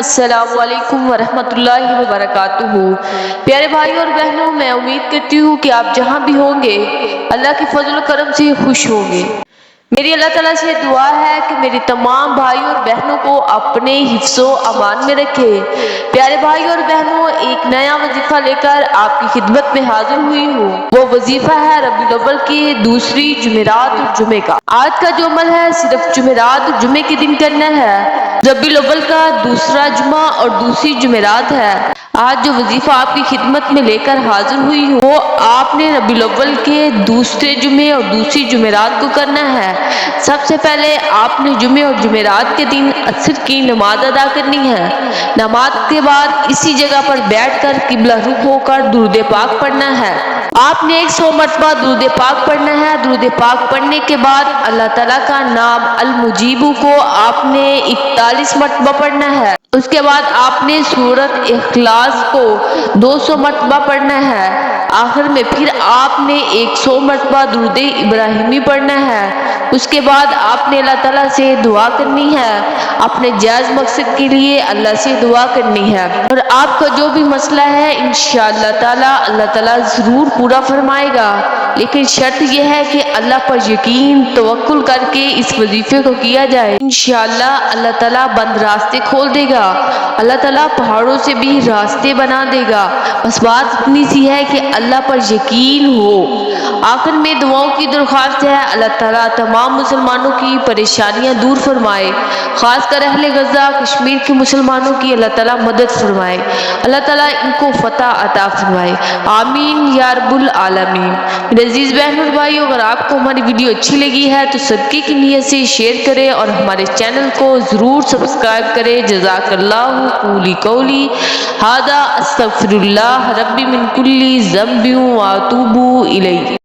السلام علیکم ورحمۃ اللہ وبرکاتہ۔ پیارے بھائی اور بہنوں، میں امید کرتی ہوں کہ آپ جہاں بھی ہوں گے اللہ کے فضل و کرم سے خوش ہوں گے۔ میری اللہ تعالیٰ سے دعا ہے کہ میری تمام بھائی اور بہنوں کو اپنے حفظ و امان میں رکھے۔ پیارے بھائی اور بہنوں، ایک نیا وظیفہ لے کر آپ کی خدمت میں حاضر ہوئی ہوں۔ وہ وظیفہ ہے ربیع الاول کی دوسری جمعرات اور جمعے کا۔ آج کا جو عمل ہے صرف جمعرات اور جمعے کے دن کرنا ہے۔ ربیع الاول کا دوسرا جمعہ اور دوسری جمعرات ہے۔ آج جو وظیفہ آپ کی خدمت میں لے کر حاضر ہوئی ہوں وہ آپ نے ربیع الاول کے دوسرے جمعے اور دوسری جمعرات کو کرنا ہے۔ سب سے پہلے آپ نے جمعے اور جمعرات کے دن عصر کی نماز ادا کرنی ہے۔ نماز کے بعد اسی جگہ پر بیٹھ کر قبلہ رخ ہو کر درود پاک پڑھنا ہے۔ آپ نے 100 مرتبہ درود پاک پڑھنا ہے۔ درود پاک پڑھنے کے بعد اللہ تعالیٰ کا نام المجیب کو آپ نے 41 مرتبہ پڑھنا ہے۔ اس کے بعد آپ نے سورۃ اخلاص کو 200 مرتبہ پڑھنا ہے۔ آخر میں پھر آپ نے 100 مرتبہ درود ابراہیمی پڑھنا ہے۔ اس کے بعد آپ نے اللہ تعالیٰ سے دعا کرنی ہے، اپنے جائز مقصد کے لیے اللہ سے دعا کرنی ہے، اور آپ کا جو بھی مسئلہ ہے انشاءاللہ تعالیٰ اللہ تعالیٰ ضرور پورا فرمائے گا۔ لیکن شرط یہ ہے کہ اللہ پر یقین توکل کر کے اس وظیفے کو کیا جائے۔ انشاءاللہ اللہ تعالیٰ بند راستے کھول دے گا، اللہ تعالیٰ پہاڑوں سے بھی راستے بنا دے گا۔ بس بات اتنی سی ہے کہ اللہ پر یقین ہو۔ آخر میں دعاؤں کی درخواست ہے، اللہ تعالیٰ تمام مسلمانوں کی پریشانیاں دور فرمائے، خاص کر اہل غزہ کشمیر کے مسلمانوں کی اللہ تعالیٰ مدد فرمائے، اللہ تعالیٰ ان کو فتح عطا فرمائے، آمین یا رب العالمین۔ میرے عزیز بہن اور بھائیو، اگر آپ کو ہماری ویڈیو اچھی لگی ہے تو صدقے کی نیت سے شیئر کریں اور ہمارے چینل کو ضرور سبسکرائب کریں۔ جزاک اللہ قولی قولی ھذا استغفر اللہ ربی من کل ذنب واتوب الیہ۔